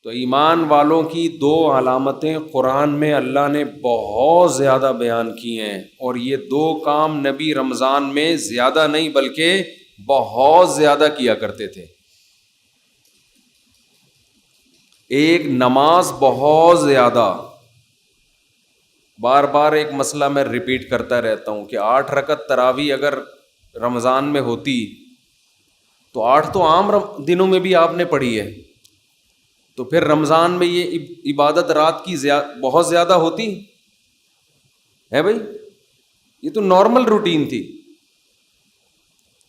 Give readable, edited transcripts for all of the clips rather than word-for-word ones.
تو ایمان والوں کی دو علامتیں قرآن میں اللہ نے بہت زیادہ بیان کی ہیں، اور یہ دو کام نبی رمضان میں زیادہ نہیں بلکہ بہت زیادہ کیا کرتے تھے۔ ایک نماز بہت زیادہ، بار بار ایک مسئلہ میں ریپیٹ کرتا رہتا ہوں کہ 8 رکعت تراویح اگر رمضان میں ہوتی تو 8 تو عام دنوں میں بھی آپ نے پڑھی ہے، تو پھر رمضان میں یہ عبادت رات کی بہت زیادہ ہوتی ہے بھائی، یہ تو نارمل روٹین تھی۔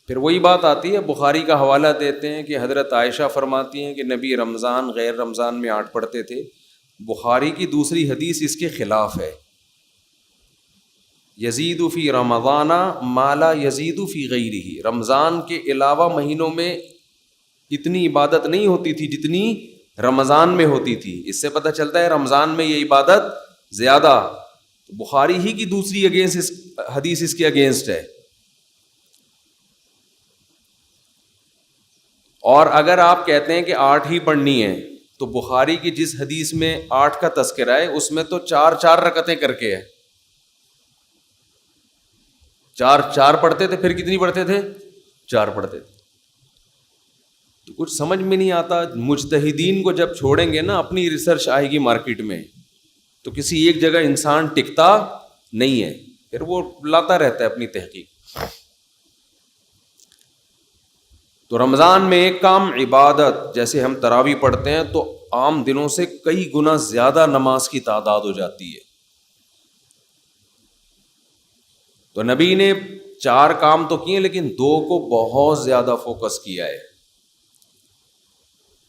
پھر وہی بات آتی ہے، بخاری کا حوالہ دیتے ہیں کہ حضرت عائشہ فرماتی ہیں کہ نبی رمضان غیر رمضان میں 8 پڑھتے تھے۔ بخاری کی دوسری حدیث اس کے خلاف ہے، یزید فی رمضان ما لا یزید فی غیرہ، رمضان کے علاوہ مہینوں میں اتنی عبادت نہیں ہوتی تھی جتنی رمضان میں ہوتی تھی۔ اس سے پتہ چلتا ہے رمضان میں یہ عبادت زیادہ، بخاری ہی کی دوسری حدیث اس کے اگینسٹ ہے۔ اور اگر آپ کہتے ہیں کہ 8 ہی پڑھنی ہے تو بخاری کی جس حدیث میں 8 کا تذکرہ ہے اس میں تو 4 رکعتیں کر کے ہے، 4 پڑھتے تھے، پھر کتنی پڑھتے تھے؟ 4 پڑھتے تھے۔ تو کچھ سمجھ میں نہیں آتا۔ مجتہدین کو جب چھوڑیں گے نا، اپنی ریسرچ آئے گی مارکیٹ میں، تو کسی ایک جگہ انسان ٹکتا نہیں ہے، پھر وہ لاتا رہتا ہے اپنی تحقیق۔ تو رمضان میں ایک کام عبادت، جیسے ہم تراویح پڑھتے ہیں تو عام دنوں سے کئی گنا زیادہ نماز کی تعداد ہو جاتی ہے۔ تو نبی نے 4 کام تو کیے لیکن 2 کو بہت زیادہ فوکس کیا ہے۔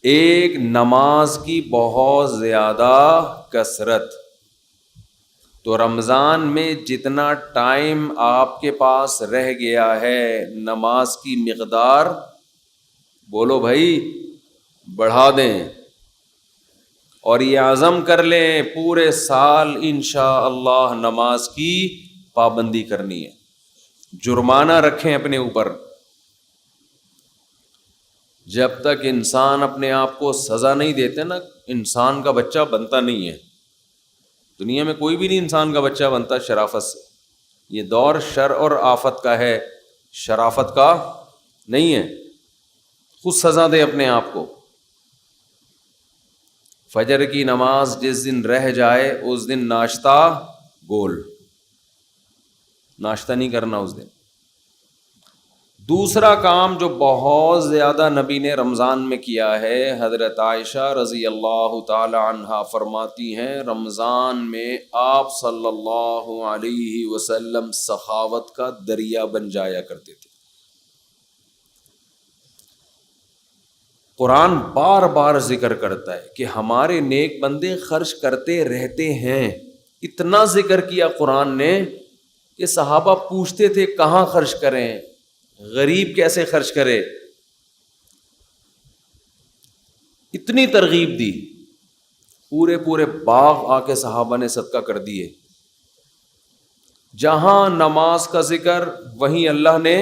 ایک، نماز کی بہت زیادہ کثرت۔ تو رمضان میں جتنا ٹائم آپ کے پاس رہ گیا ہے، نماز کی مقدار بولو بھائی بڑھا دیں، اور یہ عزم کر لیں پورے سال انشاءاللہ نماز کی پابندی کرنی ہے۔ جرمانہ رکھیں اپنے اوپر۔ جب تک انسان اپنے آپ کو سزا نہیں دیتے نا، انسان کا بچہ بنتا نہیں ہے۔ دنیا میں کوئی بھی نہیں انسان کا بچہ بنتا شرافت سے۔ یہ دور شر اور آفت کا ہے، شرافت کا نہیں ہے۔ خود سزا دے اپنے آپ کو۔ فجر کی نماز جس دن رہ جائے اس دن ناشتہ گول، ناشتہ نہیں کرنا اس دن۔ دوسرا کام جو بہت زیادہ نبی نے رمضان میں کیا ہے، حضرت عائشہ رضی اللہ تعالی عنہا فرماتی ہیں رمضان میں آپ صلی اللہ علیہ وسلم سخاوت کا دریا بن جایا کرتے تھے۔ قرآن بار بار ذکر کرتا ہے کہ ہمارے نیک بندے خرچ کرتے رہتے ہیں۔ اتنا ذکر کیا قرآن نے کہ صحابہ پوچھتے تھے کہاں خرچ کریں، غریب کیسے خرچ کرے، اتنی ترغیب دی، پورے باغ آ کے صحابہ نے صدقہ کر دیے۔ جہاں نماز کا ذکر وہیں اللہ نے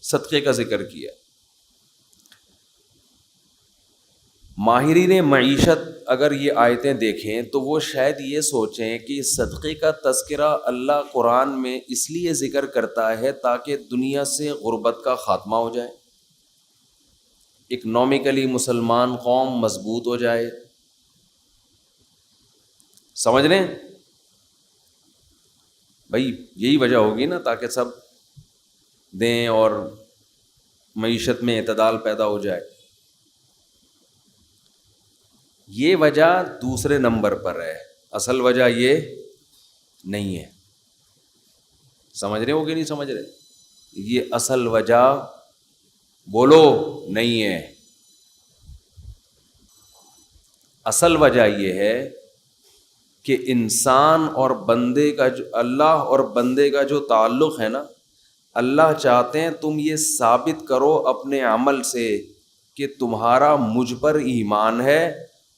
صدقے کا ذکر کیا۔ ماہرین معیشت اگر یہ آیتیں دیکھیں تو وہ شاید یہ سوچیں کہ صدقے کا تذکرہ اللہ قرآن میں اس لیے ذکر کرتا ہے تاکہ دنیا سے غربت کا خاتمہ ہو جائے، اکنامکلی مسلمان قوم مضبوط ہو جائے۔ سمجھ لیں بھائی، یہی وجہ ہوگی نا، تاکہ سب دیں اور معیشت میں اعتدال پیدا ہو جائے۔ یہ وجہ دوسرے نمبر پر ہے، اصل وجہ یہ نہیں ہے۔ سمجھ رہے ہو کہ نہیں سمجھ رہے؟ یہ اصل وجہ بولو نہیں ہے۔ اصل وجہ یہ ہے کہ انسان اور بندے کا جو اللہ اور بندے کا جو تعلق ہے نا، اللہ چاہتے ہیں تم یہ ثابت کرو اپنے عمل سے کہ تمہارا مجھ پر ایمان ہے،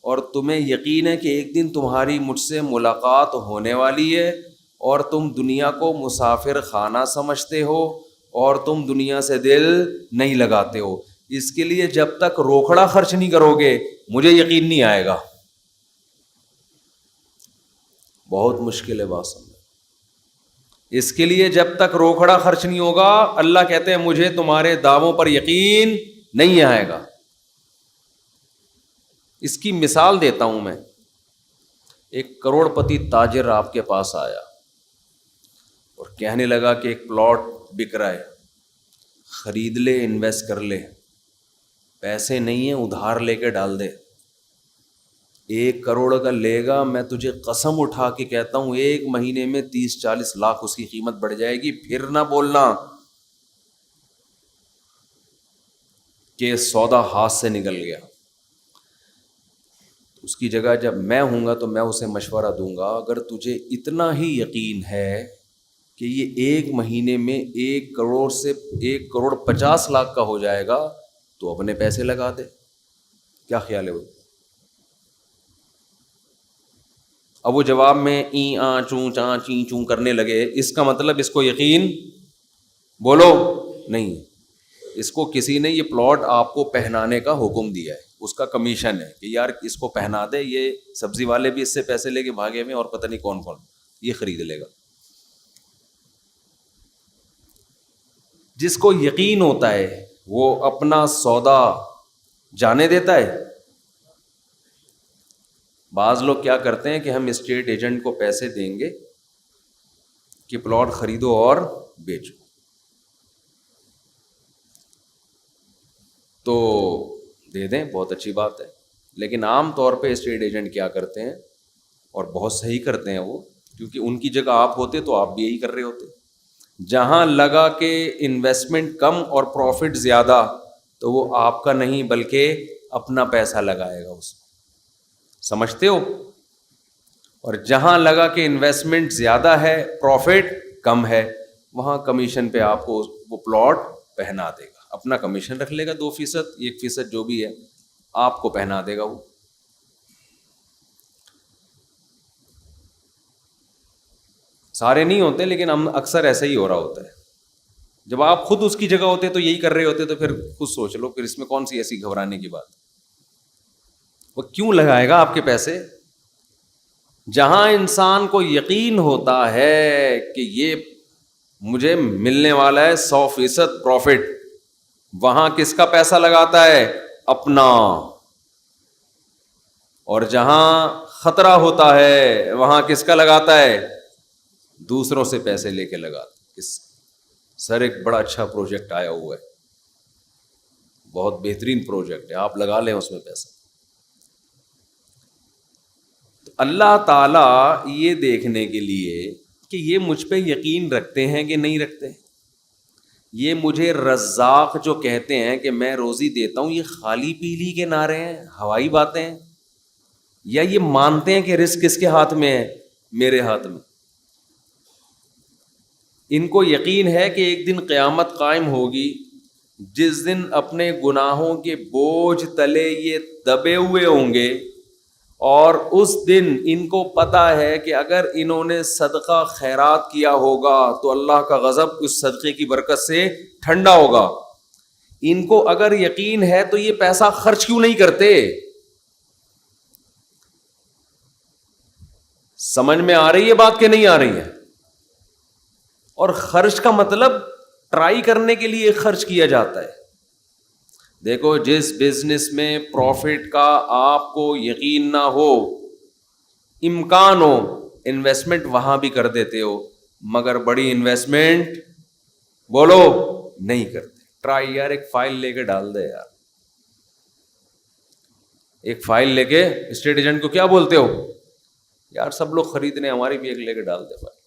اور تمہیں یقین ہے کہ ایک دن تمہاری مجھ سے ملاقات ہونے والی ہے، اور تم دنیا کو مسافر خانہ سمجھتے ہو، اور تم دنیا سے دل نہیں لگاتے ہو۔ اس کے لیے جب تک روکھڑا خرچ نہیں کرو گے مجھے یقین نہیں آئے گا۔ بہت مشکل ہے بات سمجھ. اس کے لیے جب تک روکھڑا خرچ نہیں ہوگا، اللہ کہتے ہیں مجھے تمہارے دعووں پر یقین نہیں آئے گا. اس کی مثال دیتا ہوں میں. ایک کروڑ پتی تاجر آپ کے پاس آیا اور کہنے لگا کہ ایک پلاٹ بک رہا ہے، خرید لے، انویسٹ کر لے، پیسے نہیں ہیں ادھار لے کے ڈال دے. 1 کروڑ کا لے گا، میں تجھے قسم اٹھا کے کہتا ہوں 1 مہینے میں 30-40 لاکھ اس کی قیمت بڑھ جائے گی. پھر نہ بولنا کہ سودا ہاتھ سے نکل گیا. اس کی جگہ جب میں ہوں گا تو میں اسے مشورہ دوں گا، اگر تجھے اتنا ہی یقین ہے کہ یہ 1 مہینے میں 1 کروڑ سے 1.50 کروڑ کا ہو جائے گا تو اپنے پیسے لگا دے. کیا خیال ہے وہ؟ اب وہ جواب میں این آ چوں چاں چیں چوں کرنے لگے، اس کا مطلب اس کو یقین بولو نہیں. اس کو کسی نے یہ پلاٹ آپ کو پہنانے کا حکم دیا ہے، اس کا کمیشن ہے کہ یار اس کو پہنا دے. یہ سبزی والے بھی اس سے پیسے لے کے بھاگے میں، اور پتہ نہیں کون کون یہ خرید لے گا. جس کو یقین ہوتا ہے وہ اپنا سودا جانے دیتا ہے. بعض لوگ کیا کرتے ہیں کہ ہم اسٹیٹ ایجنٹ کو پیسے دیں گے کہ پلاٹ خریدو اور بیچو، تو دے دیں، بہت اچھی بات ہے. لیکن عام طور پہ اسٹیٹ ایجنٹ کیا کرتے ہیں، اور بہت صحیح کرتے ہیں وہ، کیونکہ ان کی جگہ آپ ہوتے تو آپ بھی یہی کر رہے ہوتے. جہاں لگا کہ انویسٹمنٹ کم اور پروفٹ زیادہ، تو وہ آپ کا نہیں بلکہ اپنا پیسہ لگائے گا اس میں. سمجھتے ہو؟ اور جہاں لگا کہ انویسٹمنٹ زیادہ ہے پروفٹ کم ہے، وہاں کمیشن پہ آپ کو وہ پلاٹ پہنا دے گا. اپنا کمیشن رکھ لے گا 2%، 1% جو بھی ہے آپ کو پہنا دے گا. وہ سارے نہیں ہوتے لیکن ہم اکثر ایسا ہی ہو رہا ہوتا ہے. جب آپ خود اس کی جگہ ہوتے تو یہی کر رہے ہوتے، تو پھر خود سوچ لو، پھر اس میں کون سی ایسی گھبرانے کی بات. وہ کیوں لگائے گا آپ کے پیسے؟ جہاں انسان کو یقین ہوتا ہے کہ یہ مجھے ملنے والا ہے 100% پروفٹ، وہاں کس کا پیسہ لگاتا ہے؟ اپنا. اور جہاں خطرہ ہوتا ہے وہاں کس کا لگاتا ہے؟ دوسروں سے پیسے لے کے لگاتا. سر ایک بڑا اچھا پروجیکٹ آیا ہوا ہے، بہت بہترین پروجیکٹ ہے، آپ لگا لیں اس میں پیسہ. اللہ تعالیٰ یہ دیکھنے کے لیے کہ یہ مجھ پہ یقین رکھتے ہیں کہ نہیں رکھتے، یہ مجھے رزاق جو کہتے ہیں کہ میں روزی دیتا ہوں، یہ خالی پیلی کے نعرے ہیں، ہوائی باتیں ہیں، یا یہ مانتے ہیں کہ رزق کس کے ہاتھ میں ہے؟ میرے ہاتھ میں. ان کو یقین ہے کہ ایک دن قیامت قائم ہوگی، جس دن اپنے گناہوں کے بوجھ تلے یہ دبے ہوئے ہوں گے، اور اس دن ان کو پتہ ہے کہ اگر انہوں نے صدقہ خیرات کیا ہوگا تو اللہ کا غضب اس صدقے کی برکت سے ٹھنڈا ہوگا. ان کو اگر یقین ہے تو یہ پیسہ خرچ کیوں نہیں کرتے؟ سمجھ میں آ رہی ہے بات کہ نہیں آ رہی ہے؟ اور خرچ کا مطلب ٹرائی کرنے کے لیے خرچ کیا جاتا ہے. دیکھو، جس بزنس میں پروفٹ کا آپ کو یقین نہ ہو، امکان ہو، انویسٹمنٹ وہاں بھی کر دیتے ہو، مگر بڑی انویسٹمنٹ بولو نہیں کرتے. ٹرائی یار، ایک فائل لے کے ڈال دے یار، ایک فائل لے کے اسٹیٹ ایجنٹ کو کیا بولتے ہو؟ یار سب لوگ خریدنے، ہماری بھی ایک لے کے ڈال دے فائل،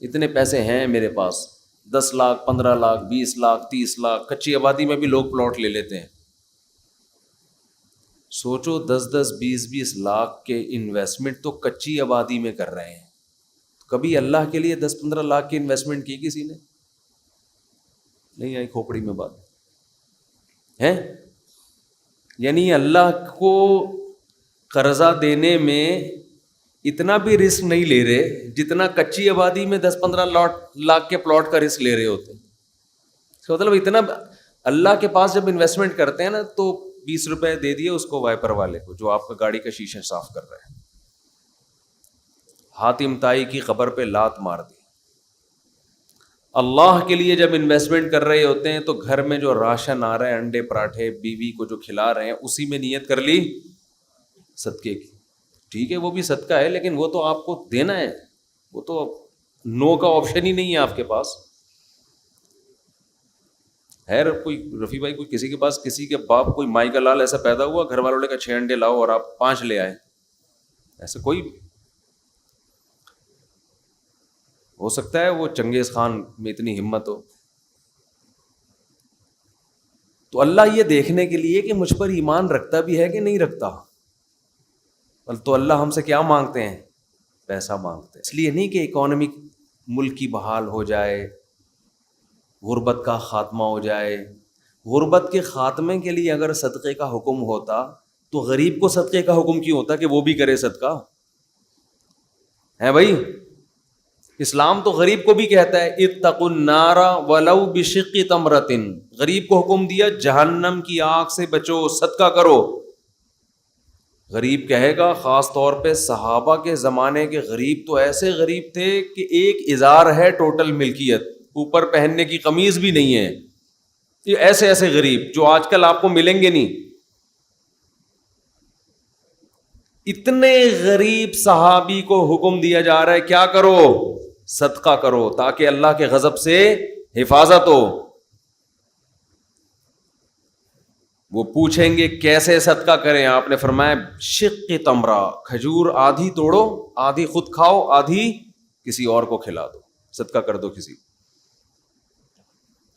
اتنے پیسے ہیں میرے پاس، 10 لاکھ 15 لاکھ 20 لاکھ 30 لاکھ. کچی آبادی میں بھی لوگ پلاٹ لے لیتے ہیں. سوچو 10-20 لاکھ کے انویسٹمنٹ تو کچی آبادی میں کر رہے ہیں. کبھی اللہ کے لیے 10-15 لاکھ کی انویسٹمنٹ کی کسی نے؟ نہیں آئی کھوپڑی میں بات ہے. یعنی اللہ کو قرضہ دینے میں اتنا بھی رسک نہیں لے رہے جتنا کچی آبادی میں 10-15 لاکھ کے پلاٹ کا رسک لے رہے ہوتے. مطلب اتنا اللہ کے پاس جب انویسٹمنٹ کرتے ہیں نا، تو 20 روپے دے دیے اس کو وائپر والے کو جو آپ کا گاڑی کا شیشہ صاف کر رہا ہے. حاتم طائی کی قبر پہ لات مار دی. اللہ کے لیے جب انویسٹمنٹ کر رہے ہوتے ہیں تو گھر میں جو راشن آ رہا ہے, انڈے پراٹھے بیوی کو جو کھلا رہے ہیں, اسی میں نیت کر لی صدقے کی. ٹھیک ہے وہ بھی صدقہ ہے, لیکن وہ تو آپ کو دینا ہے, وہ تو نو کا آپشن ہی نہیں ہے آپ کے پاس. ہے کوئی رفیع بھائی, کوئی کسی کے پاس, کسی کے باپ کوئی مائی کا لال ایسا پیدا ہوا گھر والوں نے کہا 6 انڈے لاؤ اور آپ 5 لے آئے, ایسا کوئی؟ ہو سکتا ہے وہ چنگیز خان میں اتنی ہمت ہو. تو اللہ یہ دیکھنے کے لیے کہ مجھ پر ایمان رکھتا بھی ہے کہ نہیں رکھتا, تو اللہ ہم سے کیا مانگتے ہیں؟ پیسہ مانگتے ہیں. اس لیے نہیں کہ اکانومک ملک کی بحال ہو جائے, غربت کا خاتمہ ہو جائے. غربت کے خاتمے کے لیے اگر صدقے کا حکم ہوتا تو غریب کو صدقے کا حکم کیوں ہوتا کہ وہ بھی کرے صدقہ؟ ہے بھائی, اسلام تو غریب کو بھی کہتا ہے اتقوا النار ولو بشق تمرۃ. غریب کو حکم دیا جہنم کی آگ سے بچو, صدقہ کرو. غریب کہے گا, خاص طور پہ صحابہ کے زمانے کے غریب تو ایسے غریب تھے کہ ایک ازار ہے ٹوٹل ملکیت, اوپر پہننے کی قمیض بھی نہیں ہے. یہ ایسے ایسے غریب جو آج کل آپ کو ملیں گے نہیں. اتنے غریب صحابی کو حکم دیا جا رہا ہے کیا کرو؟ صدقہ کرو, تاکہ اللہ کے غضب سے حفاظت ہو. وہ پوچھیں گے کیسے صدقہ کریں؟ آپ نے فرمایا شق تمرہ, کھجور آدھی توڑو, آدھی خود کھاؤ, آدھی کسی اور کو کھلا دو, صدقہ کر دو کسی.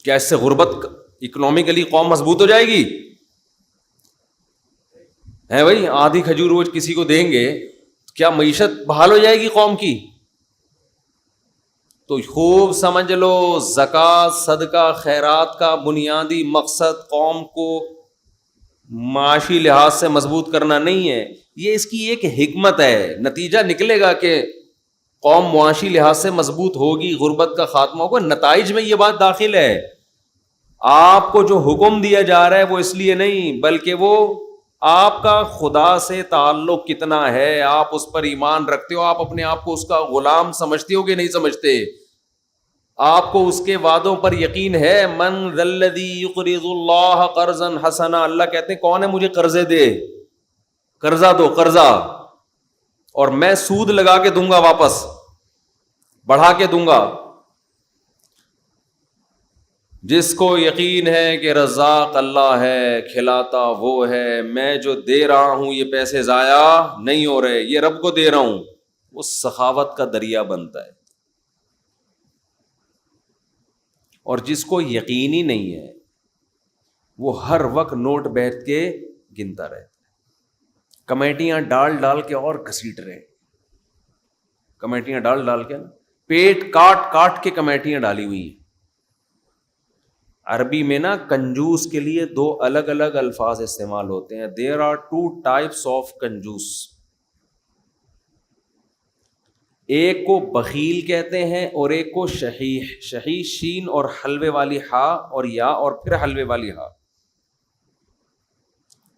کیا اس سے غربت اکنامکلی قوم مضبوط ہو جائے گی؟ ہے بھائی, آدھی کھجور وہ کسی کو دیں گے, کیا معیشت بحال ہو جائے گی قوم کی؟ تو خوب سمجھ لو, زکوٰۃ صدقہ خیرات کا بنیادی مقصد قوم کو معاشی لحاظ سے مضبوط کرنا نہیں ہے, یہ اس کی ایک حکمت ہے. نتیجہ نکلے گا کہ قوم معاشی لحاظ سے مضبوط ہوگی, غربت کا خاتمہ ہوگا. نتائج میں یہ بات داخل ہے. آپ کو جو حکم دیا جا رہا ہے وہ اس لیے نہیں, بلکہ وہ آپ کا خدا سے تعلق کتنا ہے, آپ اس پر ایمان رکھتے ہو, آپ اپنے آپ کو اس کا غلام سمجھتے ہو کہ نہیں سمجھتے, آپ کو اس کے وعدوں پر یقین ہے. من ذا الذی یقرض اللہ قرضا حسنا, اللہ کہتے ہیں کون ہے مجھے قرضے دے, قرضہ دو, قرضہ, اور میں سود لگا کے دوں گا, واپس بڑھا کے دوں گا. جس کو یقین ہے کہ رزاق اللہ ہے, کھلاتا وہ ہے, میں جو دے رہا ہوں یہ پیسے ضائع نہیں ہو رہے, یہ رب کو دے رہا ہوں, وہ سخاوت کا دریا بنتا ہے. اور جس کو یقین ہی نہیں ہے وہ ہر وقت نوٹ بیٹھ کے گنتا رہتا ہے, کمیٹیاں ڈال ڈال کے اور گھسیٹ رہے, کمیٹیاں ڈال ڈال کے, پیٹ کاٹ کاٹ کے کمیٹیاں ڈالی ہوئی ہیں. عربی میں نا کنجوس کے لیے 2 الگ الگ الفاظ استعمال ہوتے ہیں. دیر آر 2 ٹائپس آف کنجوس. ایک کو بخیل کہتے ہیں اور ایک کو شحیح. شحیح شین اور حلوے والی ہا اور یا اور پھر حلوے والی ہا.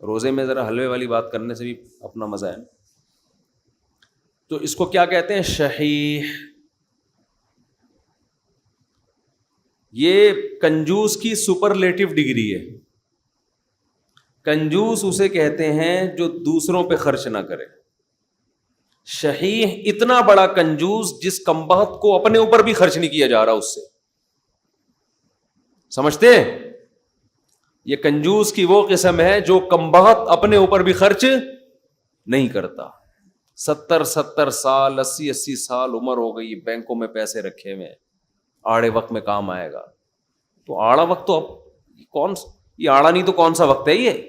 روزے میں ذرا حلوے والی بات کرنے سے بھی اپنا مزہ ہے. تو اس کو کیا کہتے ہیں؟ شحیح. یہ کنجوس کی سپرلیٹو ڈگری ہے. کنجوس اسے کہتے ہیں جو دوسروں پہ خرچ نہ کرے. شحیح اتنا بڑا کنجوس جس کمبخت کو اپنے اوپر بھی خرچ نہیں کیا جا رہا اس سے. سمجھتے ہیں؟ یہ کنجوس کی وہ قسم ہے جو کمبخت اپنے اوپر بھی خرچ نہیں کرتا. 70 سال 80 سال عمر ہو گئی, بینکوں میں پیسے رکھے ہوئے, آڑے وقت میں کام آئے گا. تو آڑا وقت تو اب کون, یہ آڑا نہیں تو کون سا وقت ہے یہ؟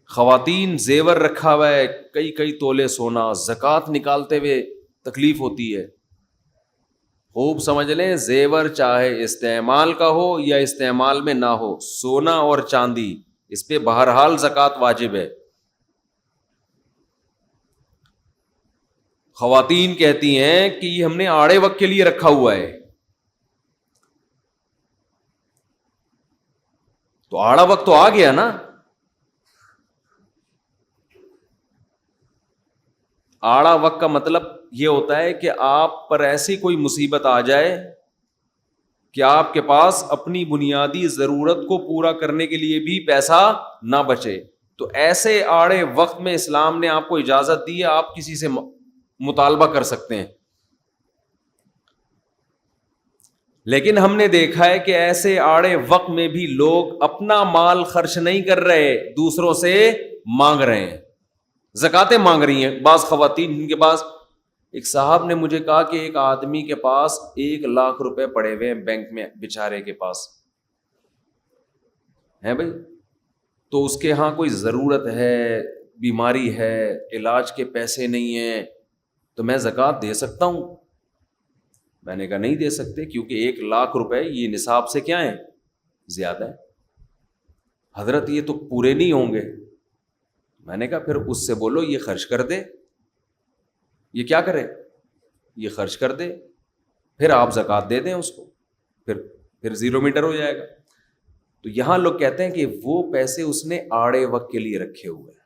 خواتین زیور رکھا ہوا ہے, کئی تولے سونا, زکوٰۃ نکالتے ہوئے تکلیف ہوتی ہے. خوب سمجھ لیں, زیور چاہے استعمال کا ہو یا استعمال میں نہ ہو, سونا اور چاندی اس پہ بہرحال زکوٰۃ واجب ہے. خواتین کہتی ہیں کہ یہ ہم نے آڑے وقت کے لیے رکھا ہوا ہے. تو آڑا وقت تو آ گیا نا. آڑا وقت کا مطلب یہ ہوتا ہے کہ آپ پر ایسی کوئی مصیبت آ جائے کہ آپ کے پاس اپنی بنیادی ضرورت کو پورا کرنے کے لیے بھی پیسہ نہ بچے. تو ایسے آڑے وقت میں اسلام نے آپ کو اجازت دی ہے, آپ کسی سے مطالبہ کر سکتے ہیں. لیکن ہم نے دیکھا ہے کہ ایسے آڑے وقت میں بھی لوگ اپنا مال خرچ نہیں کر رہے, دوسروں سے مانگ رہے ہیں, زکاتیں مانگ رہی ہیں. بعض خواتین جن کے پاس, ایک صاحب نے مجھے کہا کہ ایک آدمی کے پاس 1,00,000 روپے پڑے ہوئے ہیں بینک میں, بیچارے کے پاس ہے بھائی, تو اس کے ہاں کوئی ضرورت ہے, بیماری ہے, علاج کے پیسے نہیں ہیں, تو میں زکوٰۃ دے سکتا ہوں؟ میں نے کہا نہیں دے سکتے, کیونکہ 1,00,000 روپے یہ نصاب سے کیا ہے, زیادہ ہے. حضرت یہ تو پورے نہیں ہوں گے. میں نے کہا پھر اس سے بولو یہ خرچ کر دے, یہ کیا کرے, یہ خرچ کر دے, پھر آپ زکوٰۃ دے دیں اس کو, پھر 0 میٹر ہو جائے گا. تو یہاں لوگ کہتے ہیں کہ وہ پیسے اس نے آڑے وقت کے لیے رکھے ہوئے ہیں.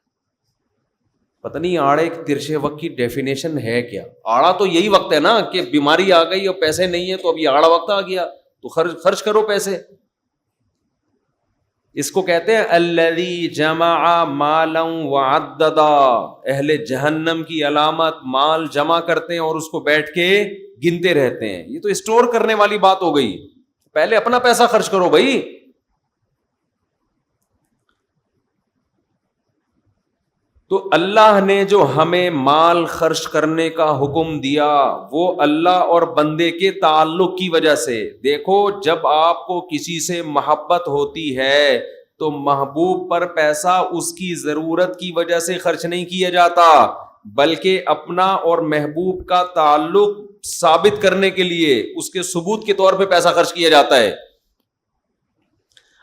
پتہ نہیں آڑے ترچھے وقت کی ڈیفینیشن ہے کیا. آڑا تو یہی وقت ہے نا کہ بیماری آ گئی اور پیسے نہیں ہیں, تو اب یہ آڑا وقت آ گیا, تو خرچ کرو پیسے. اس کو کہتے ہیں الذی جمع مالا وعددا. اہل جہنم کی علامت مال جمع کرتے ہیں اور اس کو بیٹھ کے گنتے رہتے ہیں. یہ تو اسٹور کرنے والی بات ہو گئی, پہلے اپنا پیسہ خرچ کرو بھائی. تو اللہ نے جو ہمیں مال خرچ کرنے کا حکم دیا وہ اللہ اور بندے کے تعلق کی وجہ سے. دیکھو جب آپ کو کسی سے محبت ہوتی ہے تو محبوب پر پیسہ اس کی ضرورت کی وجہ سے خرچ نہیں کیا جاتا, بلکہ اپنا اور محبوب کا تعلق ثابت کرنے کے لیے اس کے ثبوت کے طور پہ پیسہ خرچ کیا جاتا ہے.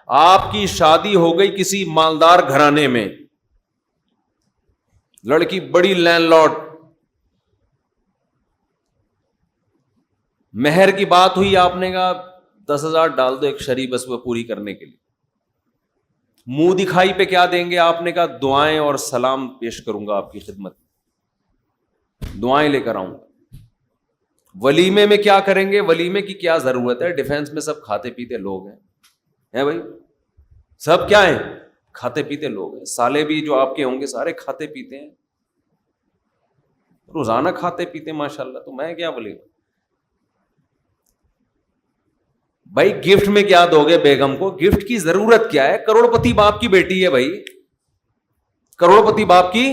آپ کی شادی ہو گئی کسی مالدار گھرانے میں, لڑکی بڑی لینڈ لارڈ, مہر کی بات ہوئی, آپ نے کہا 10,000 ڈال دو ایک شریح بس وہ پوری کرنے کے لیے. منہ دکھائی پہ کیا دیں گے, آپ نے کہا دعائیں اور سلام پیش کروں گا آپ کی خدمت, دعائیں لے کر آؤں گا. ولیمے میں کیا کریں گے, ولیمے کی کیا ضرورت ہے, ڈیفینس میں سب کھاتے پیتے لوگ ہیں بھائی, سب کیا ہیں, کھاتے پیتے لوگ ہیں. سالے بھی جو آپ کے ہوں گے سارے کھاتے پیتے ہیں, روزانہ کھاتے پیتے ماشاء اللہ, تو میں کیا بولے بھائی. گفٹ میں کیا دو گے بیگم کو, گفٹ کی ضرورت کیا ہے, کروڑ پتی باپ کی بیٹی ہے بھائی, کروڑ پتی باپ کی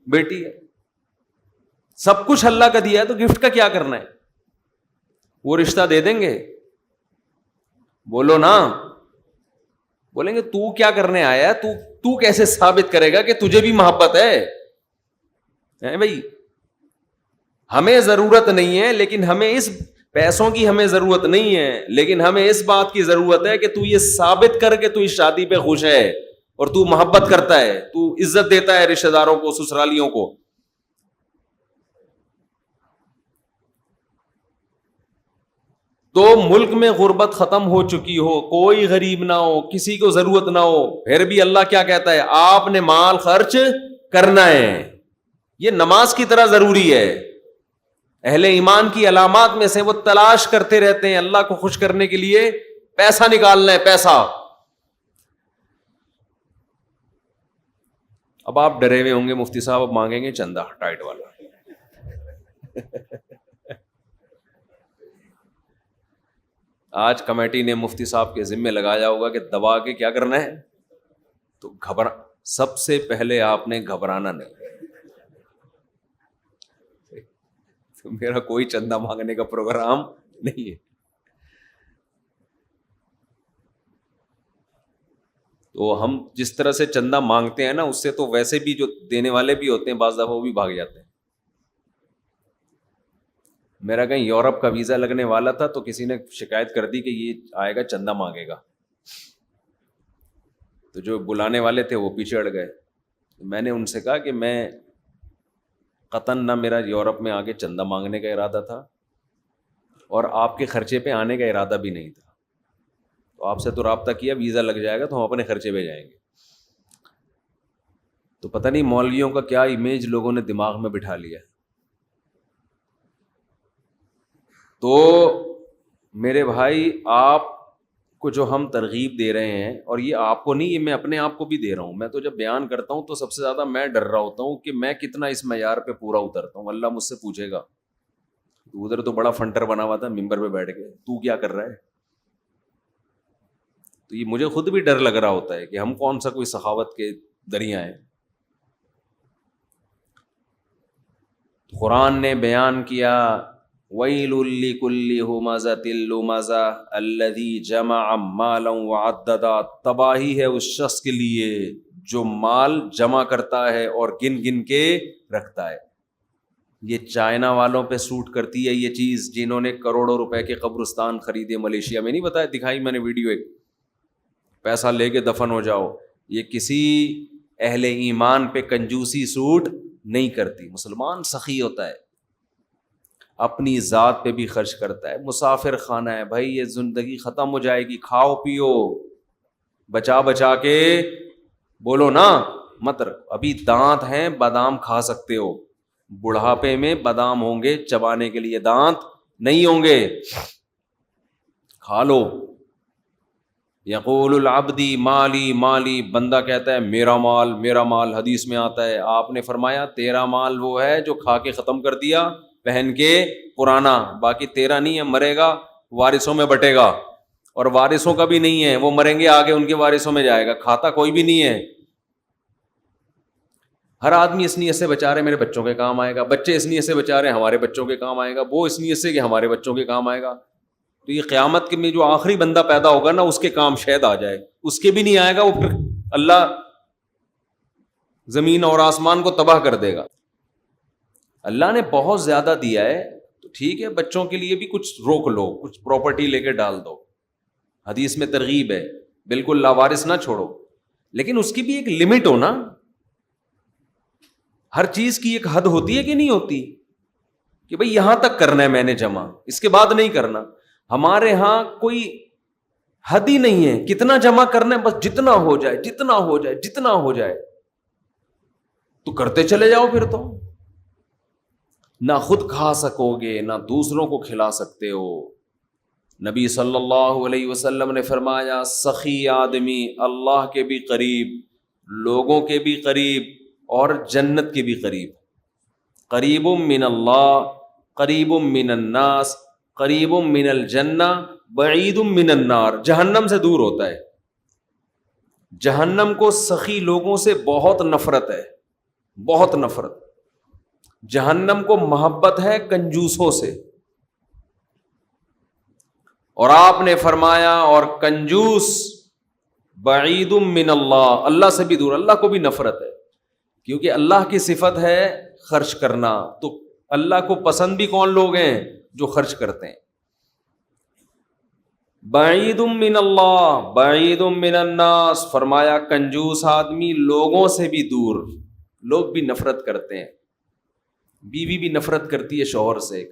بیٹی ہے, سب کچھ اللہ کا دیا ہے, تو گفٹ کا کیا کرنا ہے. وہ رشتہ دے دیں گے, بولو نا, بولیں گے تو کیا کرنے آیا ہے, تو کیسے ثابت کرے گا کہ تجھے بھی محبت ہے بھائی. ہمیں ضرورت نہیں ہے, لیکن ہمیں اس پیسوں کی ہمیں ضرورت نہیں ہے, لیکن ہمیں اس بات کی ضرورت ہے کہ تو یہ ثابت کر کہ تو اس شادی پہ خوش ہے اور تو محبت کرتا ہے, تو عزت دیتا ہے رشتہ داروں کو, سسرالیوں کو. تو ملک میں غربت ختم ہو چکی ہو, کوئی غریب نہ ہو, کسی کو ضرورت نہ ہو, پھر بھی اللہ کیا کہتا ہے, آپ نے مال خرچ کرنا ہے. یہ نماز کی طرح ضروری ہے. اہل ایمان کی علامات میں سے وہ تلاش کرتے رہتے ہیں اللہ کو خوش کرنے کے لیے پیسہ نکالنا ہے, پیسہ. اب آپ ڈرے ہوئے ہوں گے مفتی صاحب اب مانگیں گے چندہ ٹائٹ والا. آج کمیٹی نے مفتی صاحب کے ذمے لگایا ہوگا کہ دبا کے کیا کرنا ہے, تو سب سے پہلے آپ نے گھبرانا نہیں. تو میرا کوئی چندہ مانگنے کا پروگرام نہیں ہے. تو ہم جس طرح سے چندہ مانگتے ہیں نا, اس سے تو ویسے بھی جو دینے والے بھی ہوتے ہیں بعض دفعہ وہ بھی بھاگ جاتے ہیں. میرا کہیں یورپ کا ویزا لگنے والا تھا تو کسی نے شکایت کر دی کہ یہ آئے گا چندہ مانگے گا, تو جو بلانے والے تھے وہ پیچھے ہٹ گئے. میں نے ان سے کہا کہ میں قطعاً نہ میرا یورپ میں آگے چندہ مانگنے کا ارادہ تھا اور آپ کے خرچے پہ آنے کا ارادہ بھی نہیں تھا. تو آپ سے تو رابطہ کیا, ویزا لگ جائے گا تو ہم اپنے خرچے پہ جائیں گے. تو پتہ نہیں مولویوں کا کیا امیج لوگوں نے دماغ میں بٹھا لیا. تو میرے بھائی آپ کو جو ہم ترغیب دے رہے ہیں، اور یہ آپ کو نہیں، یہ میں اپنے آپ کو بھی دے رہا ہوں. میں تو جب بیان کرتا ہوں تو سب سے زیادہ میں ڈر رہا ہوتا ہوں کہ میں کتنا اس معیار پہ پورا اترتا ہوں. اللہ مجھ سے پوچھے گا ادھر تو بڑا فنٹر بنا ہوا تھا ممبر پہ بیٹھ کے، تو کیا کر رہا ہے. تو یہ مجھے خود بھی ڈر لگ رہا ہوتا ہے کہ ہم کون سا کوئی سخاوت کے دریا ہیں. قرآن نے بیان کیا وَيْلٌ لِّكُلِّ هُمَزَةٍ لُّمَزَةٍ الَّذِي جَمَعَ مَالًا وَعَدَّدَهُ. تباہی ہے اس شخص کے لیے جو مال جمع کرتا ہے اور گن گن کے رکھتا ہے. یہ چائنا والوں پہ سوٹ کرتی ہے یہ چیز، جنہوں نے کروڑوں روپے کے قبرستان خریدے ملیشیا میں. نہیں بتایا، دکھائی میں نے ویڈیو ایک، پیسہ لے کے دفن ہو جاؤ. یہ کسی اہل ایمان پہ کنجوسی سوٹ نہیں کرتی. مسلمان سخی ہوتا ہے، اپنی ذات پہ بھی خرچ کرتا ہے. مسافر خانہ ہے بھائی، یہ زندگی ختم ہو جائے گی، کھاؤ پیو بچا بچا کے، بولو نا مت رکھو. ابھی دانت ہیں، بادام کھا سکتے ہو. بڑھاپے میں بادام ہوں گے چبانے کے لیے، دانت نہیں ہوں گے، کھا لو. یقول العبدی مالی مالی، بندہ کہتا ہے میرا مال میرا مال. حدیث میں آتا ہے، آپ نے فرمایا تیرا مال وہ ہے جو کھا کے ختم کر دیا پہن کے پرانا، باقی تیرا نہیں ہے، مرے گا وارثوں میں بٹے گا. اور وارثوں کا بھی نہیں ہے، وہ مریں گے آگے ان کے وارثوں میں جائے گا، کھاتا کوئی بھی نہیں ہے. ہر آدمی اس نیت سے بچا رہے میرے بچوں کے کام آئے گا، بچے اس نیت سے بچا رہے ہمارے بچوں کے کام آئے گا، وہ اس نیت سے کہ ہمارے بچوں کے کام آئے گا. تو یہ قیامت کے میں جو آخری بندہ پیدا ہوگا نا، اس کے کام شاید آ جائے، اس کے بھی نہیں آئے گا، وہ پھر اللہ زمین اور آسمان کو تباہ کر دے گا. اللہ نے بہت زیادہ دیا ہے تو ٹھیک ہے، بچوں کے لیے بھی کچھ روک لو، کچھ پراپرٹی لے کے ڈال دو. حدیث میں ترغیب ہے، بالکل لاوارث نہ چھوڑو، لیکن اس کی بھی ایک لمٹ ہو نا. ہر چیز کی ایک حد ہوتی ہے کہ نہیں ہوتی، کہ بھئی یہاں تک کرنا ہے میں نے جمع، اس کے بعد نہیں کرنا. ہمارے ہاں کوئی حد ہی نہیں ہے، کتنا جمع کرنا ہے، بس جتنا ہو جائے جتنا ہو جائے جتنا ہو جائے تو کرتے چلے جاؤ. پھر تو نہ خود کھا سکو گے نہ دوسروں کو کھلا سکتے ہو. نبی صلی اللہ علیہ وسلم نے فرمایا سخی آدمی اللہ کے بھی قریب، لوگوں کے بھی قریب اور جنت کے بھی قریب. قریب من اللہ، قریب من الناس، قریب من الجنہ، بعید من النار. جہنم سے دور ہوتا ہے. جہنم کو سخی لوگوں سے بہت نفرت ہے، بہت نفرت. جہنم کو محبت ہے کنجوسوں سے. اور آپ نے فرمایا اور کنجوس بعید من اللہ، اللہ سے بھی دور، اللہ کو بھی نفرت ہے. کیونکہ اللہ کی صفت ہے خرچ کرنا، تو اللہ کو پسند بھی کون لوگ ہیں؟ جو خرچ کرتے ہیں. بعید من اللہ بعید من الناس، فرمایا کنجوس آدمی لوگوں سے بھی دور. لوگ بھی نفرت کرتے ہیں، بیوی بھی نفرت کرتی ہے شوہر سے،